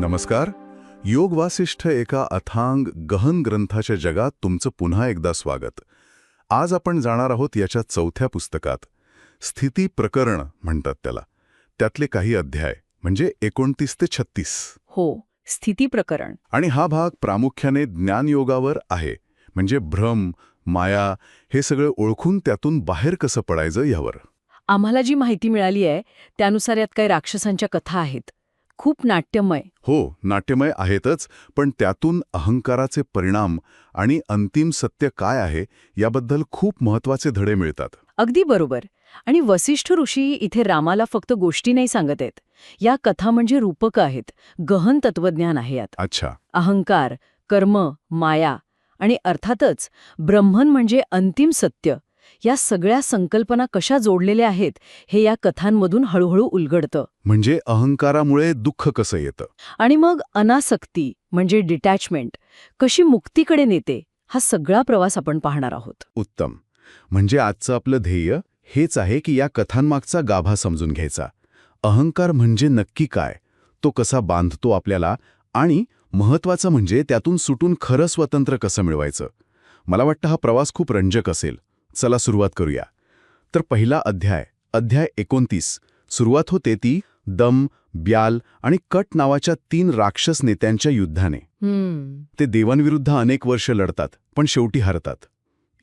नमस्कार. योग वासिष्ठ एका अथांग गहन ग्रंथाच्या जगात तुमचं पुन्हा एकदा स्वागत. आज आपण जाणार आहोत याच्या चौथ्या पुस्तकात. स्थिती प्रकरण म्हणतात त्याला. त्यातले काही अध्याय म्हणजे 29 ते 36. हो, स्थिती प्रकरण. आणि हा भाग प्रामुख्याने ज्ञानयोगावर आहे, म्हणजे भ्रम, माया हे सगळं ओळखून त्यातून बाहेर कसं पडायचं यावर. आम्हाला जी माहिती मिळाली आहे त्यानुसार यात काही राक्षसांच्या कथा आहेत. खूप नाट्यमय. हो, नाट्यमय आहेतच, पण त्यातून अहंकाराचे परिणाम आणि अंतिम सत्य काय आहे याबद्दल खूप महत्वाचे धडे मिळतात. अगदी बरोबर. आणि वसिष्ठ ऋषी इथे रामाला फक्त गोष्टी नाही सांगत आहेत. या कथा म्हणजे रूपकं आहेत, गहन तत्वज्ञान आहे यात. अच्छा. अहंकार, कर्म, माया आणि अर्थातच ब्रह्मन म्हणजे अंतिम सत्य, या सगळ्या संकल्पना कशा जोडलेल्या आहेत हे या कथांमधून हळूहळू उलगडतं. म्हणजे अहंकारामुळे दुःख कसं येतं आणि मग अनासक्ती म्हणजे डिटॅचमेंट कशी मुक्तीकडे नेते, हा सगळा प्रवास आपण पाहणार आहोत. उत्तम. म्हणजे आजचं आपलं ध्येय हेच आहे की या कथांमागचा गाभा समजून घ्यायचा. अहंकार म्हणजे नक्की काय, तो कसा बांधतो आपल्याला, आणि महत्वाचं म्हणजे त्यातून सुटून खरं स्वतंत्र कसं मिळवायचं. मला वाटतं हा प्रवास खूप रंजक असेल. चला सुरुवात करूया. तर पहिला अध्याय 29 सुरुवात होते ती दम, ब्याल आणि कट नावाच्या 3 राक्षस नेत्यांच्या युद्धाने. ते देवांविरुद्ध अनेक वर्ष लढतात, पण शेवटी हरतात.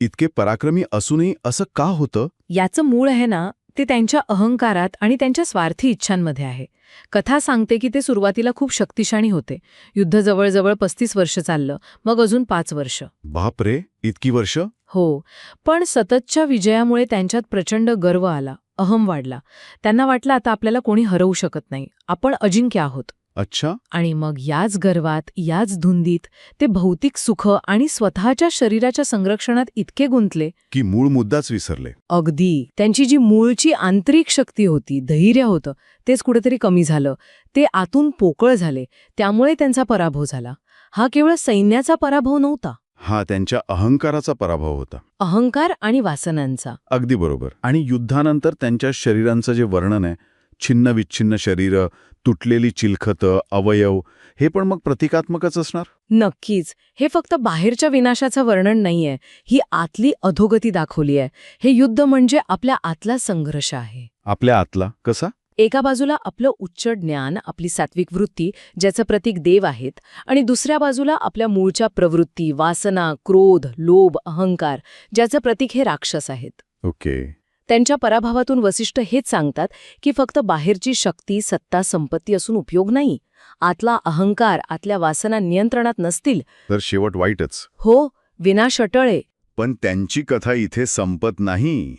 इतके पराक्रमी असूनही असं का होतं? याचं मूळ आहे ना, ते त्यांच्या अहंकारात आणि त्यांच्या स्वार्थी इच्छांमध्ये आहे. कथा सांगते की ते सुरुवातीला खूप शक्तिशाली होते. युद्ध जवळजवळ 35 वर्ष चाललं, मग अजून 5 वर्ष. बापरे, इतकी वर्ष? हो, पण सततच्या विजयामुळे त्यांच्यात प्रचंड गर्व आला, अहम वाढला. त्यांना वाटलं आता आपल्याला कोणी हरवू शकत नाही, आपण अजिंक्य आहोत. अच्छा. आणि मग याच गर्वात, याच धुंदीत ते भौतिक सुख आणि स्वतःच्या शरीराच्या संरक्षणात इतके गुंतले की मूळ मुद्दाच विसरले. अगदी. त्यांची जी मूळची आंतरिक शक्ती होती, धैर्य होतं, तेच कुठेतरी कमी झालं. ते आतून पोकळ झाले, त्यामुळे त्यांचा पराभव झाला. हा केवळ सैन्याचा पराभव नव्हता, हा त्यांच्या अहंकाराचा पराभव होता. अहंकार आणि वासनांचा. अगदी बरोबर. आणि युद्धानंतर त्यांच्या शरीरांचं जे वर्णन आहे, छिन्न विच्छिन्न शरीरं, तुटलेली चिलखतं, अवयव, हे पण मग प्रतिकात्मकच असणार. नक्कीच. हे फक्त बाहेरच्या विनाशाचं वर्णन नाहीये, ही आतली अधोगती दाखवली आहे. हे युद्ध म्हणजे आपल्या आतला संघर्ष आहे. आपल्या आतला कसा? एका बाजूला आपलं उच्च ज्ञान, आपली सात्विक वृत्ती, ज्याचं प्रतीक देव आहेत, आणि दुसऱ्या बाजूला आपल्या मूळच्या प्रवृत्ती, वासना, क्रोध, लोभ, अहंकार, ज्याचं प्रतीक हे राक्षस आहेत. ओके. त्यांच्या पराभवातून वसिष्ठ हेच सांगतात की फक्त बाहेरची शक्ती, सत्ता, संपत्ती असून उपयोग नाही. आतला अहंकार, आतल्या वासना नियंत्रणात नसतील तर शेवट वाईटच. हो, विनाश अटळ आहे. पण त्यांची कथा इथे संपत नाही.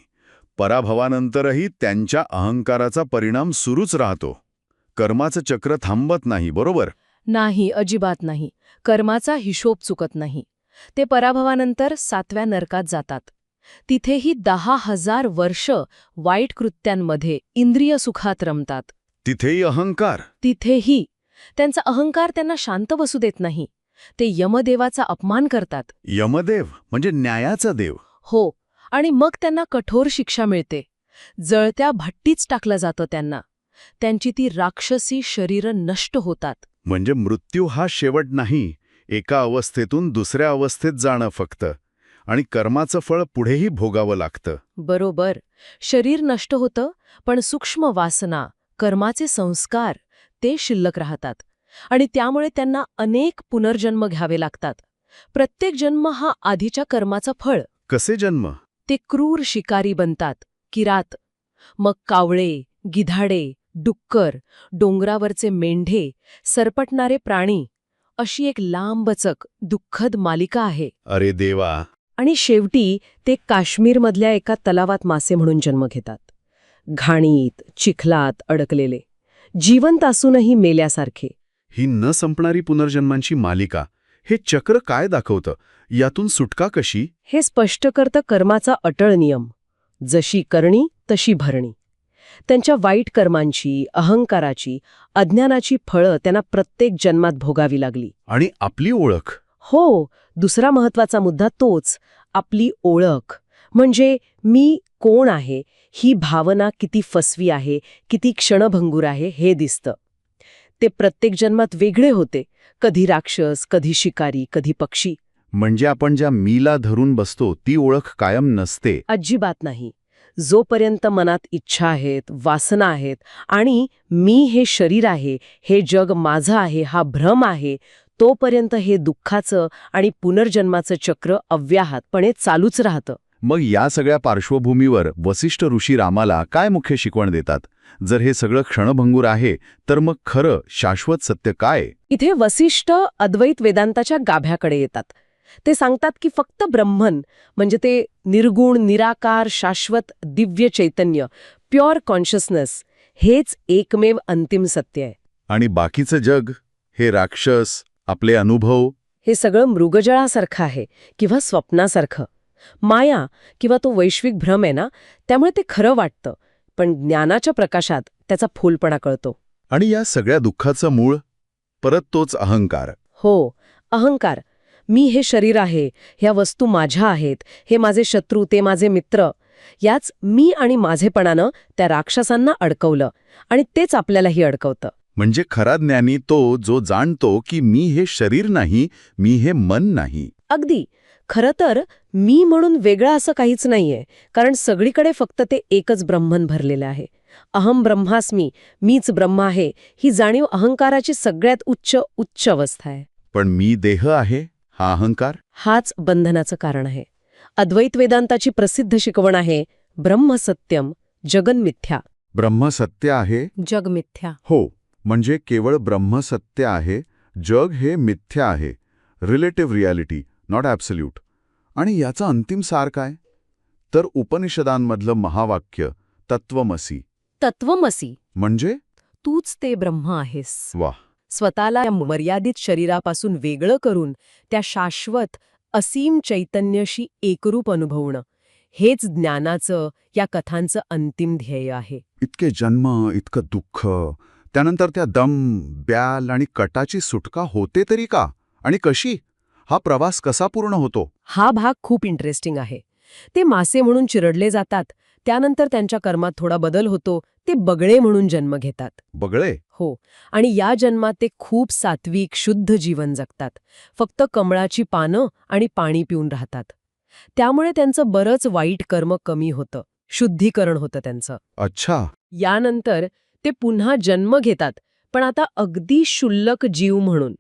पराभवानंतरही त्यांच्या अहंकाराचा परिणाम सुरूच राहतो. कर्माचं चक्र थांबत नाही, बरोबर? नाही, अजिबात नाही. कर्माचा हिशोब चुकत नाही. ते पराभवानंतर 7व्या नरकात जातात. तिथेही 10,000 वर्ष वाईट कृत्यांमध्ये इंद्रिय सुखात रमतात. तिथेही अहंकार. तिथेही त्यांचा अहंकार त्यांना शांत बसू देत नाही. ते यमदेवाचा अपमान करतात. यमदेव म्हणजे न्यायाचा देव. हो, आणि मग त्यांना कठोर शिक्षा मिळते. जळत्या भट्टीच टाकलं जातं त्यांना. त्यांची ती राक्षसी शरीरं नष्ट होतात. म्हणजे मृत्यू हा शेवट नाही, एका अवस्थेतून दुसऱ्या अवस्थेत जाणं फक्त. आणि कर्माचं फळ पुढेही भोगावं लागतं. बरोबर. शरीर नष्ट होतं, पण सूक्ष्म वासना, कर्माचे संस्कार, ते शिल्लक राहतात. आणि त्यामुळे त्यांना अनेक पुनर्जन्म घ्यावे लागतात. प्रत्येक जन्म हा आधीच्या कर्माचा फळ. कसे जन्म? ते क्रूर शिकारी बनतात, किरात. मग कावळे, गिधाडे, डुक्कर, डोंगरावरचे मेंढे, सरपटणारे प्राणी, अशी एक लांबचक, दुःखद मालिका आहे. अरे देवा. आणि शेवटी ते काश्मीरमधल्या एका तलावात मासे म्हणून जन्म घेतात. घाणीत, चिखलात अडकलेले, जिवंत असूनही मेल्यासारखे. ही न संपणारी पुनर्जन्मांची मालिका, हे चक्र काय दाखवतं? यातून सुटका कशी? हे स्पष्ट करतं कर्माचा अटळ नियम. जशी करणी तशी भरणी. त्यांच्या वाईट कर्मांची, अहंकाराची, अज्ञानाची फळं त्यांना प्रत्येक जन्मात भोगावी लागली. आणि आपली ओळख? हो, दुसरा महत्वाचा मुद्दा तोच, आपली ओळख. म्हणजे मी कोण आहे, ही भावना किती फसवी आहे, किती क्षणभंगूर आहे, हे दिसतं. ते प्रत्येक जन्मात वेगळे होते, कधी राक्षस, कधी शिकारी, कधी पक्षी. म्हणजे आपण ज्या मीला धरून बसतो ती ओळख कायम नसते. अजिबात नाही. जोपर्यंत मनात इच्छा आहेत, वासना आहेत आणि मी हे शरीर आहे, हे जग माझं आहे, हा भ्रम आहे, तोपर्यंत हे दुःखाचं आणि पुनर्जन्माचं चक्र अव्याहतपणे चालूच राहतं. मग या सगळ्या पार्श्वभूमीवर वसिष्ठ ऋषी रामाला काय मुख्य शिकवण देतात? जर हे सगळं क्षणभंगूर आहे तर मग खरं शाश्वत सत्य काय? इथे वसिष्ठ अद्वैत वेदांताच्या गाभ्याकडे येतात. ते सांगतात की फक्त ब्रह्मन म्हणजे ते निर्गुण, निराकार, शाश्वत, दिव्य चैतन्य, प्युअर कॉन्शियसनेस हेच एकमेव अंतिम सत्य आहे. आणि बाकीचं जग, हे राक्षस, आपले अनुभव, हे सगळं मृगजळासारखं आहे किंवा स्वप्नासारखं. माया किंवा तो वैश्विक भ्रम आहे ना, त्यामुळे ते खरं वाटतं, पण ज्ञानाच्या प्रकाशात त्याचा फोलपणा कळतो. आणि या सगळ्या दुःखाचं मूळ परत तोच अहंकार. हो, अहंकार. मी हे शरीर आहे, ह्या वस्तू माझ्या आहेत, हे माझे शत्रू, ते माझे मित्र. याच मी आणि माझेपणानं त्या राक्षसांना अडकवलं आणि तेच आपल्यालाही अडकवतं. म्हणजे खरा ज्ञानी तो जो जाणतो की मी हे शरीर नाही, मी हे मन नाही. अगदी. खरं तर मी म्हणून वेगळं असं काहीच नाहीये, कारण सगळीकडे फक्त ते एकच ब्रह्मन भरलेलं आहे. अहम ब्रह्मास्मी, मीच ब्रह्म आहे, ही जाणीव अहंकाराची सगळ्यात उच्च अवस्था आहे. पण मी देह आहे, हा अहंकार. हाच बंधनाचं कारण आहे. अद्वैत वेदांताची प्रसिद्ध शिकवण आहे ब्रह्म सत्यम जगन मिथ्या. ब्रह्म सत्य आहे. जग मिथ्या. हो, म्हणजे केवळ ब्रह्म सत्य आहे, जग हे मिथ्या आहे. Relative reality, not absolute. आणि याचा अंतिम सार काय? तर उपनिषदांमधलं महावाक्य तत्वमसी. तत्वमसी म्हणजे तूच ते ब्रह्म आहेस. वाह. स्वतःला या मर्यादित शरीरापासून वेगळं करून त्या शाश्वत असीम चैतन्याशी एकरूप अनुभवणं हेच ज्ञानाचं, या कथांचं अंतिम ध्येय आहे. इतके जन्म, इतकं दुःख, त्यानंतर त्या दम, ब्याल आणि कटाची सुटका होते तरी का? आणि कशी? हा प्रवास कसा पूर्ण होतो? हा भाग खूप इंटरेस्टिंग आहे. ते मासे म्हणून चिरडले जातात, त्यानंतर त्यांच्या कर्मात थोडा बदल होतो, ते बगळे म्हणून जन्म घेतात. बगळे? हो, आणि या जन्मात ते खूप सात्विक, शुद्ध जीवन जगतात. फक्त कमळाची पानं आणि पाणी पिऊन राहतात. त्यामुळे त्यांचं बरंच वाईट कर्म कमी होतं, शुद्धीकरण होतं त्यांचं. अच्छा. यानंतर ते पुन्हा जन्म घेतात, पण आता अगदी क्षुल्लक जीव म्हणून.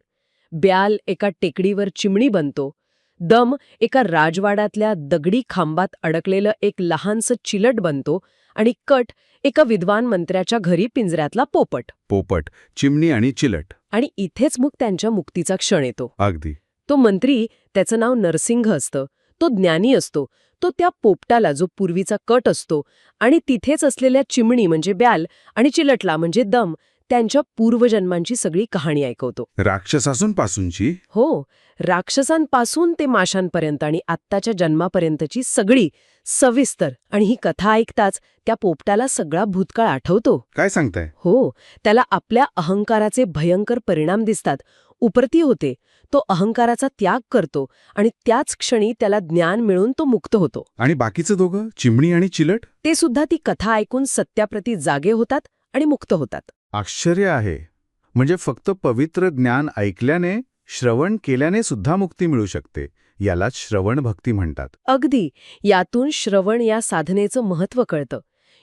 ब्याल एका टेकडीवर चिमणी बनतो, दम एका राजवाड्यातल्या दगडी खांबात अडकलेलं एक लहानसं चिलट बनतो आणि कट एका विद्वान मंत्र्याच्या घरी पिंजऱ्यातला पोपट. पोपट, चिमणी आणि चिलट. आणि इथेच मग त्यांच्या मुक्तीचा क्षण येतो. अगदी. तो मंत्री, त्याचं नाव नरसिंह असतं, तो ज्ञानी असतो. तो त्या पोपटाला, जो पूर्वीचा कट असतो, आणि तिथेच असलेल्या चिमणी म्हणजे ब्याल आणि चिलटला म्हणजे दम, त्यांच्या पूर्वजन्मांची सगळी कहाणी ऐकवतो. राक्षसांपासूनची? हो, राक्षसांपासून ते माशांपर्यंत आणि आत्ताच्या जन्मापर्यंतची सगळी सविस्तर. आणि ही कथा ऐकताच त्या पोपटाला सगळा भूतकाळ आठवतो. काय सांगताय? हो, त्याला आपल्या अहंकाराचे भयंकर परिणाम दिसतात. उपरती होते, तो अहंकाराचा त्याग करतो आणि त्याच क्षणी त्याला ज्ञान मिळून तो मुक्त होतो. आणि बाकीचं दोघं, चिमणी आणि चिलट? ते सुद्धा ती कथा ऐकून सत्याप्रती जागे होतात आणि मुक्त होतात. आश्चर्य आहे. म्हणजे फक्त पवित्र ज्ञान ऐकल्याने, श्रवण केल्याने सुद्धा मुक्ती मिळू शकते. यालाच श्रवण भक्ती म्हणतात. अगदी. यातून श्रवण या साधनेचं महत्त्व कळतं.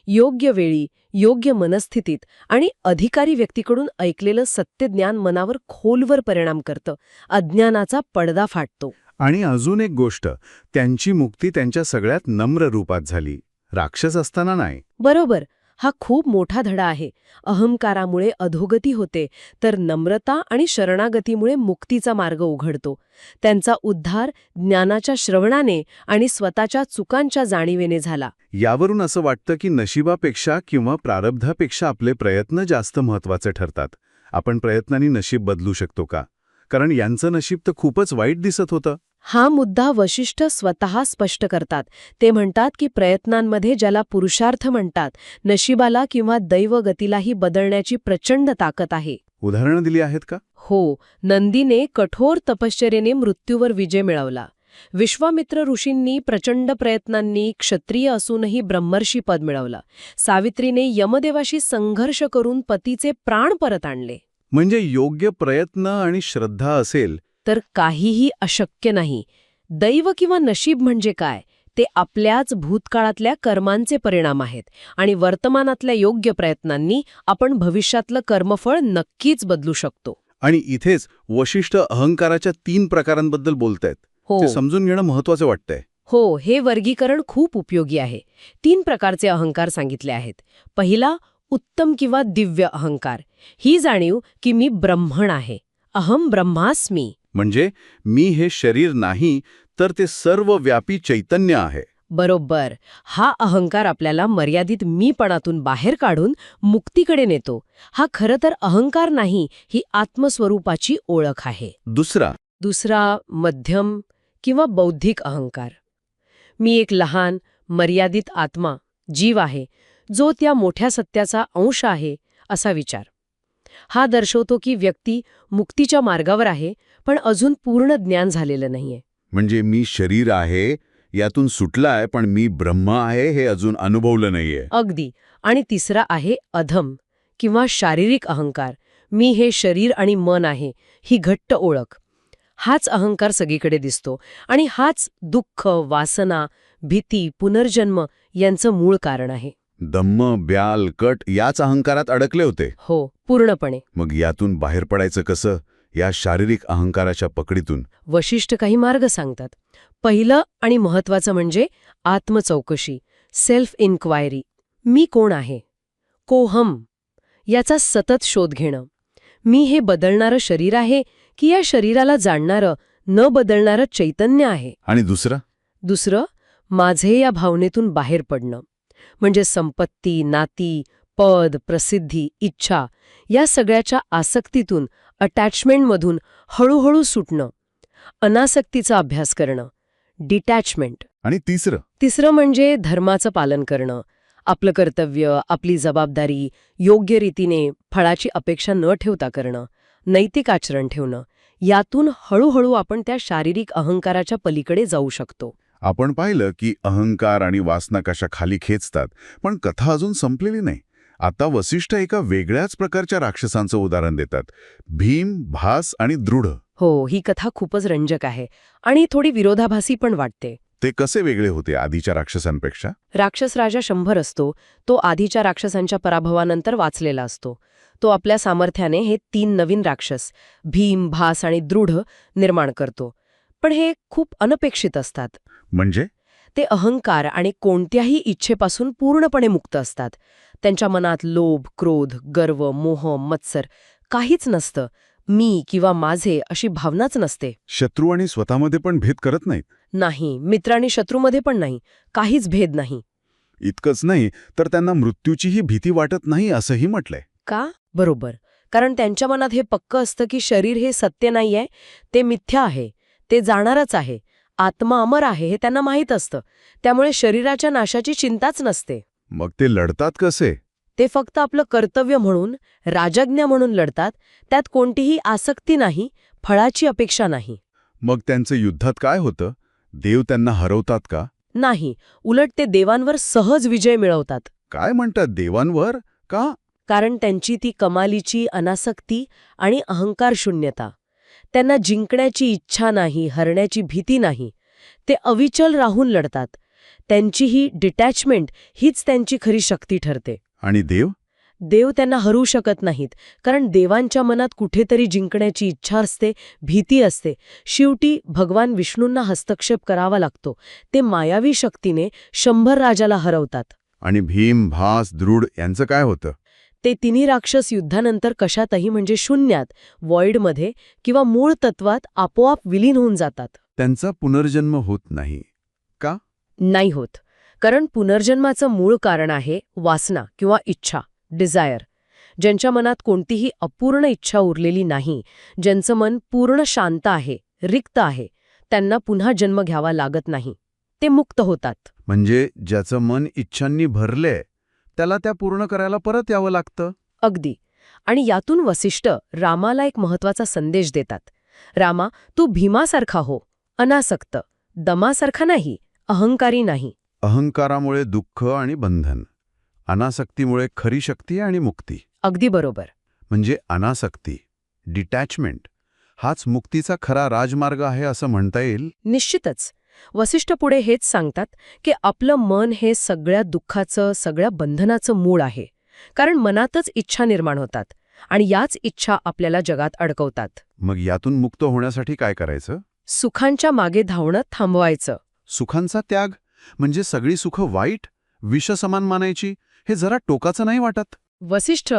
योग्य वेळी, योग्य मनस्थितीत आणि अधिकारी व्यक्तीकडून ऐकलेलं सत्यज्ञान मनावर खोलवर परिणाम करतं. अज्ञानाचा पडदा फाटतो. आणि अजून एक गोष्ट, त्यांची मुक्ती त्यांच्या सगळ्यात नम्र रूपात झाली, राक्षस असताना नाही. बरोबर. हा खूप मोठा धडा आहे. अहंकारामुळे अधोगती होते, तर नम्रता आणि शरणागतीमुळे मुक्तीचा मार्ग उघडतो. त्यांचा उद्धार ज्ञानाच्या श्रवणाने आणि स्वतःच्या चुकांच्या जाणीवेने झाला. यावरून असं वाटतं की नशिबापेक्षा किंवा प्रारब्धापेक्षा आपले प्रयत्न जास्त महत्त्वाचे ठरतात. आपण प्रयत्नांनी नशीब बदलू शकतो का? कारण यांचं नशीब तर खूपच वाईट दिसत होतं. हा मुद्दा वशिष्ठ स्वतः स्पष्ट करतात. ते म्हणतात की प्रयत्नांमध्ये ज्याला पुरुषार्थ म्हणतात, नशिबाला किंवा दैवगतीलाही बदलण्याची प्रचंड ताकद आहे. उदाहरणं दिली आहेत का? हो, नंदीने कठोर तपश्चर्येने मृत्यूवर विजय मिळवला. विश्वामित्र ऋषींनी प्रचंड प्रयत्नांनी क्षत्रिय असूनही ब्रह्मर्षी पद मिळवलं. सावित्रीने यमदेवाशी संघर्ष करून पतीचे प्राण परत आणले. म्हणजे योग्य प्रयत्न आणि श्रद्धा असेल तर काहीही अशक्य नाही. दैव किंवा नशीब म्हणजे काय? ते आपल्याच भूतकाळातल्या कर्मांचे परिणाम आहेत आणि वर्तमानातल्या योग्य प्रयत्नांनी आपण भविष्यातलं कर्मफळ नक्कीच बदलू शकतो. आणि इथेच वशिष्ठ अहंकाराच्या 3 प्रकारांबद्दल बोलतायत. हो ते समजून घेणं महत्वाचं वाटतंय. हो, हे वर्गीकरण खूप उपयोगी आहे. 3 प्रकारचे अहंकार सांगितले आहेत. पहिला, उत्तम किंवा दिव्य अहंकार. ही जाणीव की मी ब्रह्मण आहे. अहम ब्रह्मास्मी. म्हणजे मी हे शरीर नाही, तर ते सर्व व्यापी चैतन्य आहे. बरोबर. हा अहंकार आपल्याला मर्यादित मीपणातून बाहेर काढून मुक्तीकडे नेतो. हा खरं तर अहंकार नाही, ही आत्मस्वरूपाची ओळख आहे. दुसरा, मध्यम किंवा बौद्धिक अहंकार. मी एक लहान, मर्यादित आत्मा, जीव आहे, जो त्या मोठ्या सत्याचा अंश आहे, असा विचार. हा दर्शवतो की व्यक्ती मुक्तीच्या मार्गावर आहे, पण अजून पूर्ण ज्ञान झालेलं नाहीये. म्हणजे मी शरीर आहे यातून सुटलाय, पण मी ब्रह्म आहे हे अजून अनुभवलं नाहीये. अगदी. आणि तिसरा आहे अधम किंवा शारीरिक अहंकार. मी हे शरीर आणि मन आहे, ही घट्ट ओळख. हाच अहंकार सगळीकडे दिसतो आणि हाच दुःख, वासना, भीती, पुनर्जन्म यांचं मूळ कारण आहे. दम्म, ब्याल, कट याच अहंकारात अडकले होते. हो, पूर्णपणे. मग यातून बाहेर पडायचं कसं? या शारीरिक अहंकाराच्या पकडीतून वशिष्ठ काही मार्ग सांगतात. पहिलं आणि महत्वाचं म्हणजे आत्मचौकशी, सेल्फ इन्क्वायरी. मी कोण आहे? कोहम. याचा सतत शोध घेणं. मी हे बदलणारं शरीर आहे की या शरीराला जाणणारं, न बदलणारं चैतन्य आहे? आणि दुसरं, माझे या भावनेतून बाहेर पडणं. म्हणजे संपत्ती, नाती, पद, प्रसिद्धी, इच्छा या सगळ्याच्या आसक्तीतून, अटॅचमेंटमधून हळूहळू सुटणं. अनासक्तीचा अभ्यास करणं, डिटॅचमेंट. आणि तिसरं म्हणजे धर्माचं पालन करणं. आपलं कर्तव्य, आपली जबाबदारी योग्य रीतीने, फळाची अपेक्षा न ठेवता करणं, नैतिक आचरण ठेवणं. यातून हळूहळू आपण त्या शारीरिक अहंकाराच्या पलीकडे जाऊ शकतो. आपण पाहिलं की अहंकार आणि वासना कशा खाली खेचतात, पण कथा अजून संपलेली नाही. आता वसिष्ठ एका वेगळ्याच प्रकारच्या राक्षसांचं उदाहरण देतात. भीम, भास आणि दृढ. हो, ही कथा खूपच रंजक आहे आणि थोडी विरोधाभासी पण वाटते. ते कसे वेगळे होते आधीच्या राक्षसांपेक्षा? राक्षस राजा 100 असतो. तो आधीच्या राक्षसांच्या पराभवानंतर वाचलेला असतो. तो आपल्या सामर्थ्याने हे 3 नवीन राक्षस, भीम, भास आणि दृढ निर्माण करतो. पण हे खूप अनपेक्षित असतात. म्हणजे ते अहंकार आणि कोणत्याही इच्छेपासून पूर्णपणे मुक्त असतात. त्यांच्या मनात लोभ, क्रोध, गर्व, मोह, मत्सर काहीच नसतं. मी किंवा माझे अशी भावनाच नसते. शत्रू आणि स्वतःमध्ये पण भेद करत नाहीत. नाही, मित्र आणि शत्रूमध्ये पण नाही. काहीच भेद नाही. इतकंच नाही तर त्यांना मृत्यूचीही भीती वाटत नाही असंही म्हटलंय. का? बरोबर. कारण त्यांच्या मनात हे पक्कं असतं की शरीर हे सत्य नाहीये, ते मिथ्या आहे, ते जाणारच आहे. आत्मा अमर आहे हे त्यांना माहीत असतं. त्यामुळे शरीराच्या नाशाची चिंताच नसते. मग ते लढतात कसे? ते फक्त आपलं कर्तव्य म्हणून, राजज्ञा म्हणून लढतात. त्यात कोणतीही आसक्ती नाही, फळाची अपेक्षा नाही. मग त्यांचं युद्धात काय होतं? देव त्यांना हरवतात का? नाही, उलट ते देवांवर सहज विजय मिळवतात. काय म्हणतात, देवांवर? का? कारण त्यांची ती कमालीची अनासक्ती आणि अहंकार शून्यता. त्यांना जिंकण्याची इच्छा नाही, हरण्याची भीती नाही. ते अविचल राहून लढतात. त्यांची ही डिटॅचमेंट हीच त्यांची खरी शक्ती ठरते. आणि देव? देव त्यांना हरू शकत नाहीत, कारण देवांच्या मनात कुठेतरी जिंकण्याची इच्छा असते, भीती असते. शेवटी भगवान विष्णूंना हस्तक्षेप करावा लागतो. ते मायावी शक्तीने 100 राजाला हरवतात. आणि भीम, भास, दृढ यांचं काय होतं? ते तिन्ही राक्षस युद्धानंतर कशातही म्हणजे शून्यात, व्हॉइडमध्ये किंवा मूळ तत्वात आपोआप विलीन होऊन जातात. त्यांचा पुनर्जन्म होत नाही का? नाही होत. कारण पुनर्जन्माचं मूळ कारण आहे वासना किंवा इच्छा, डिझायर. ज्यांच्या मनात कोणतीही अपूर्ण इच्छा उरलेली नाही, ज्यांचं मन पूर्ण शांत आहे, रिक्त आहे, त्यांना पुन्हा जन्म घ्यावा लागत नाही. ते मुक्त होतात. म्हणजे ज्याचं मन इच्छांनी भरले त्याला त्या पूर्ण करायला परत यावं लागतं. अगदी. आणि यातून वसिष्ठ रामाला एक महत्वाचा संदेश देतात. रामा, तू भीमासारखा हो, अनासक्त, दमासारखा नाही, अहंकारी नाही. अहंकारामुळे दुःख आणि बंधन, अनासक्तीमुळे खरी शक्ती आणि मुक्ती. अगदी बरोबर. म्हणजे अनासक्ती, डिटॅचमेंट, हाच मुक्तीचा खरा राजमार्ग आहे असं म्हणता येईल. निश्चितच. वसिष्ठ पुढे हेच सांगतात की आपलं मन हे सगळ्या दुःखाचं, सगळ्या बंधनाचं मूळ आहे. कारण मनातच इच्छा निर्माण होतात आणि याच इच्छा आपल्याला जगात अडकवतात. मग यातून मुक्त होण्यासाठी काय करायचं? सुखांच्या मागे धावणं थांबवायचं. सुखांचा त्याग म्हणजे सगळी सुखं वाईट, विषसमान मानायची, हे जरा टोकाचं नाही वाटत? वसिष्ठ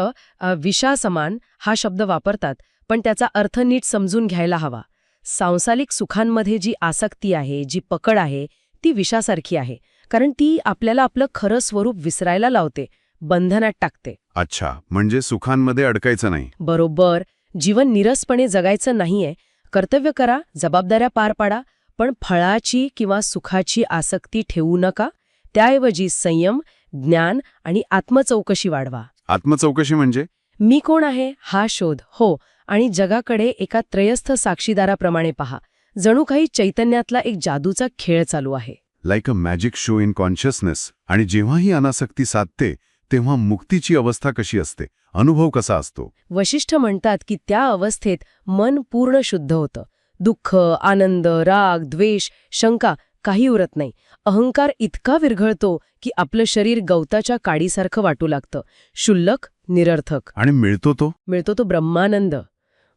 विषासमान हा शब्द वापरतात, पण त्याचा अर्थ नीट समजून घ्यायला हवा. सांसारिक सुखांमध्ये जी आसक्ती आहे, जी पकड आहे, ती विषासारखी आहे. कारण ती आपल्याला आपलं खरं स्वरूप विसरायला लावते, बंधनात टाकते. अच्छा, म्हणजे सुखांमध्ये अडकायचं नाही. बरोबर. जीवन निरसपणे जगायचं नाहीये. कर्तव्य करा, जबाबदाऱ्या पार पाडा, पण फळाची किंवा सुखाची आसक्ती ठेवू नका. त्याऐवजी संयम, ज्ञान आणि आत्मचौकशी वाढवा. आत्मचौकशी म्हणजे? मी कोण आहे हा शोध. हो, आणि जगाकडे एका त्रयस्थ साक्षीदाराप्रमाणे पहा. जणू काही चैतन्यातला एक जादूचा खेळ चालू आहे. Like a magic show in consciousness. आणि जेव्हा ही अनासक्ती साधते तेव्हा मुक्तीची अवस्था कशी असते, अनुभव कसा असतो? वशिष्ठ म्हणतात की त्या अवस्थेत मन पूर्ण शुद्ध होतं. दुःख, आनंद, राग, द्वेष, शंका काही उरत नाही. अहंकार इतका विरघळतो की आपलं शरीर गवताच्या काडीसारखं वाटू लागतं, शुल्लक, निरर्थक. आणि मिळतो तो ब्रह्मानंद,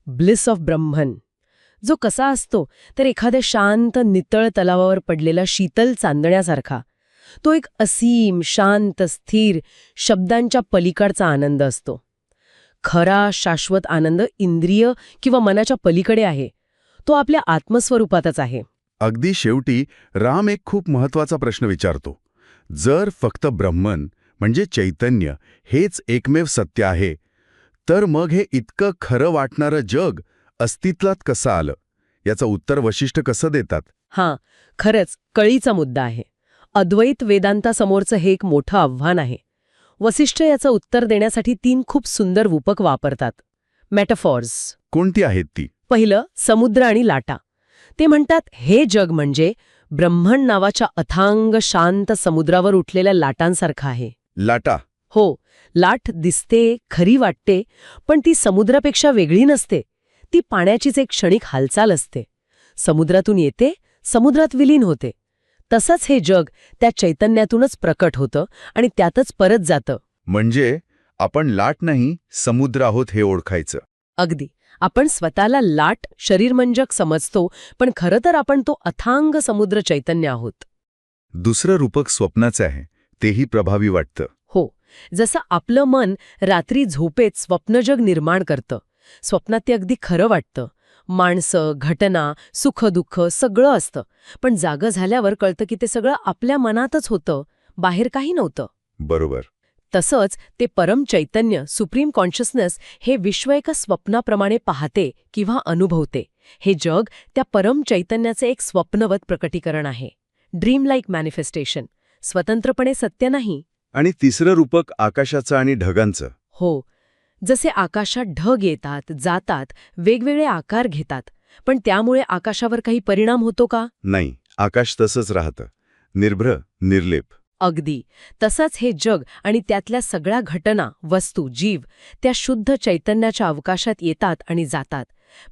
ब्लिस ऑफ ब्रह्मन, जो कसा असतो तर एखाद्या शांत नितळ तलावावर पडलेला शीतल चांदण्यासारखा. तो एक असीम, शांत, स्थिर, शब्दांच्या पलीकडचा आनंद असतो. खरा शाश्वत आनंद इंद्रिय किंवा मनाच्या पलीकडे आहे. तो आपल्या आत्मस्वरूपातच आहे. अगदी शेवटी राम एक खूप महत्वाचा प्रश्न विचारतो. जर फक्त ब्रह्मन म्हणजे चैतन्य हेच एकमेव सत्य आहे, तर मग हे इतकं खरं वाटणारं जग अस्तित्वात कसं आलं? याचं उत्तर वशिष्ठ कसं देतात? हां, खरंच कळीचा मुद्दा आहे. अद्वैत वेदांतासमोरचं हे एक मोठं आव्हान आहे. वसिष्ठ याचं उत्तर देण्यासाठी 3 खूप सुंदर रूपक वापरतात. मेटाफॉर्स. कोणती आहेत ती? पहिलं, समुद्र आणि लाटा. ते म्हणतात हे जग म्हणजे ब्रह्मण नावाच्या अथांग शांत समुद्रावर उठलेल्या लाटांसारखं आहे. लाटा? हो, लाट दिसते, खरी वाटते, पण ती समुद्रापेक्षा वेगळी नसते. ती पाण्याचीच एक क्षणिक हालचाल असते. समुद्रातून येते, समुद्रात विलीन होते. तसंच हे जग त्या चैतन्यातूनच प्रकट होतं आणि त्यातच परत जातं. म्हणजे आपण लाट नाही, समुद्र आहोत हे ओळखायचं. अगदी. आपण स्वतःला लाट, शरीरमंजक समजतो, पण खरं तर आपण तो अथांग समुद्र चैतन्य आहोत. दुसरं रूपक स्वप्नाचं आहे, तेही प्रभावी वाटतं. हो, जसं आपलं मन रात्री झोपेत स्वप्नजग निर्माण करतं. स्वप्नात ते अगदी खरं वाटतं. माणसं, घटना, सुख-दुःख सगळं असतं. पण जागं झाल्यावर कळतं की ते सगळं आपल्या मनातच होतं, बाहेर काही नव्हतं. बरोबर. तसंच ते परम चैतन्य, सुप्रीम कॉन्शियसनेस हे विश्व एका स्वप्नाप्रमाणे पाहते किंवा अनुभवते. हे जग त्या परम चैतन्याचे एक स्वप्नवत प्रकटीकरण आहे. Dream like manifestation. स्वतंत्रपणे सत्य नाही. आणि तिसरं रूपक आकाशाचं आणि ढगांचं. हो, जसे आकाशात ढग येतात, जातात, वेगवेगळे आकार घेतात, पण त्यामुळे आकाशावर काही परिणाम होतो का? नाही, आकाश तसंच राहतं, निर्भ्र, निर्लेप. अगदी. तसंच हे जग आणि त्यातल्या सगळ्या घटना, वस्तू, जीव त्या शुद्ध चैतन्याच्या अवकाशात येतात आणि जातात,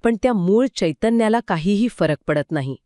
पण त्या मूळ चैतन्याला काहीही फरक पडत नाही.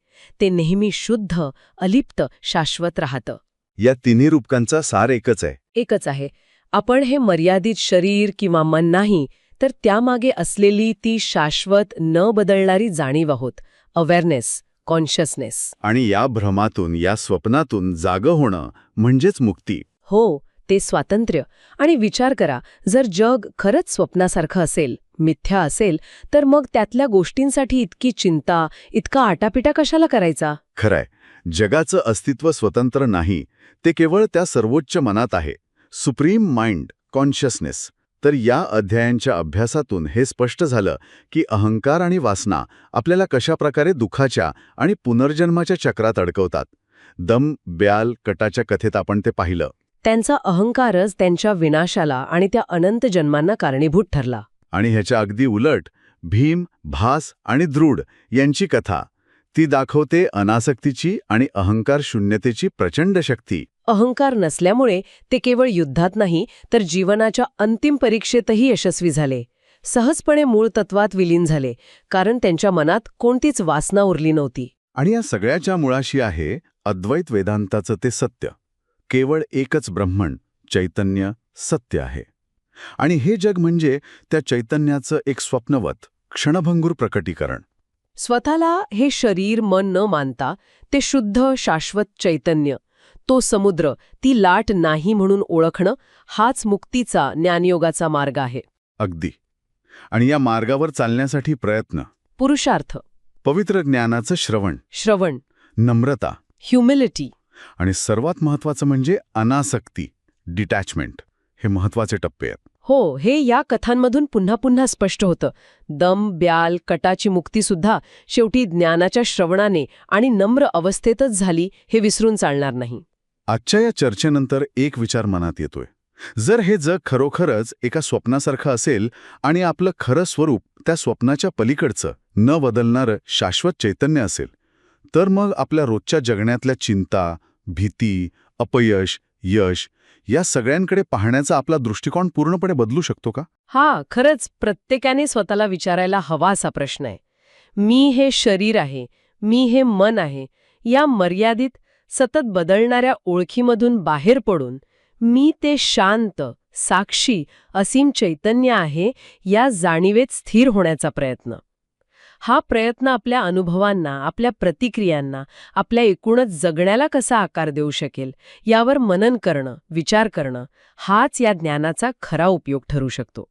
ते नेहमी शुद्ध, अलिप्त, शाश्वत राहतं. या तिन्ही रूपकांचा सार एकच आहे. एकच आहे. आपण हे मर्यादित शरीर किंवा मन नाही, तर त्यामागे असलेली ती शाश्वत, न बदलणारी जाणीव आहोत. Awareness, consciousness. आणि या भ्रमातून, या स्वप्नातून जागं होणं म्हणजेच मुक्ती. हो, ते स्वातंत्र्य. आणि विचार करा, जर जग खरंच स्वप्नासारखं असेल, मिथ्या असेल, तर मग त्यातल्या गोष्टींसाठी इतकी चिंता, इतका आटापिटा कशाला करायचा? खरंय, जगाचं अस्तित्व स्वतंत्र नाही, ते केवळ त्या सर्वोच्च मनात आहे, सुप्रीम माइंड, कॉन्शियसनेस. तर या अध्यायांच्या अभ्यासातून हे स्पष्ट झालं की अहंकार आणि वासना आपल्याला कशाप्रकारे दुःखाच्या आणि पुनर्जन्माच्या चक्रात अडकवतात. दम, ब्याल, कटाच्या कथेत आपण ते पाहिलं. त्यांचा अहंकारच त्यांच्या विनाशाला आणि त्या अनंत जन्मांना कारणीभूत ठरला. आणि ह्याच्या अगदी उलट भीम, भास आणि द्रुढ यांची कथा, ती दाखवते अनासक्तीची आणि अहंकार शून्यतेची प्रचंड शक्ती. अहंकार नसल्यामुळे ते केवळ युद्धात नाही, तर जीवनाच्या अंतिम परीक्षेतही यशस्वी झाले. सहजपणे मूळ तत्वात विलीन झाले, कारण त्यांच्या मनात कोणतीच वासना उरली नव्हती. आणि या सगळ्याच्या मुळाशी आहे अद्वैत वेदांताचं ते सत्य. केवळ एकच ब्रह्मण, चैतन्य, सत्य आहे. आणि हे जग म्हणजे त्या चैतन्याचं एक स्वप्नवत, क्षणभंगूर प्रकटीकरण. स्वतःला हे शरीर मन न मानता ते शुद्ध शाश्वत चैतन्य, तो समुद्र, ती लाट नाही म्हणून ओळखणं, हाच मुक्तीचा, ज्ञानयोगाचा मार्ग आहे. अगदी. आणि या मार्गावर चालण्यासाठी प्रयत्न, पुरुषार्थ, पवित्र ज्ञानाचं श्रवण, नम्रता ह्युमिलिटी. आणि सर्वात महत्त्वाचं म्हणजे अनासक्ती, डिटॅचमेंट. हे महत्त्वाचे टप्पे आहेत. हो, हे या कथांमधून पुन्हा पुन्हा स्पष्ट होतं. दम, ब्याल, कटाची मुक्तीसुद्धा शेवटी ज्ञानाच्या श्रवणाने आणि नम्र अवस्थेतच झाली, हे विसरून चालणार नाही. आजच्या या चर्चेनंतर एक विचार मनात येतोय. जर हे जग खरोखरच एका स्वप्नासारखं असेल आणि आपलं खरं स्वरूप त्या स्वप्नाच्या पलीकडचं, न बदलणारं शाश्वत चैतन्य असेल, तर मग आपल्या रोजच्या जगण्यातल्या चिंता, भीती, अपयश, यश या सगळ्यांकडे पाहण्याचा आपला दृष्टिकोन पूर्णपणे बदलू शकतो का? हा, खरंच प्रत्येकाने स्वतःला विचारायला हवा असा प्रश्न आहे. मी हे शरीर आहे, मी हे मन आहे, या मर्यादित, सतत बदलणाऱ्या ओळखीमधून बाहेर पडून मी ते शांत, साक्षी, असीम चैतन्य आहे, या जाणीवेत स्थिर होण्याचा प्रयत्न. हा प्रयत्न आपल्या अनुभवांना, आपल्या प्रतिक्रियांना, आपल्या एकूणच जगण्याला कसा आकार देऊ शकेल, यावर मनन करणं, विचार करणं, हाच या ज्ञानाचा खरा उपयोग ठरू शकतो.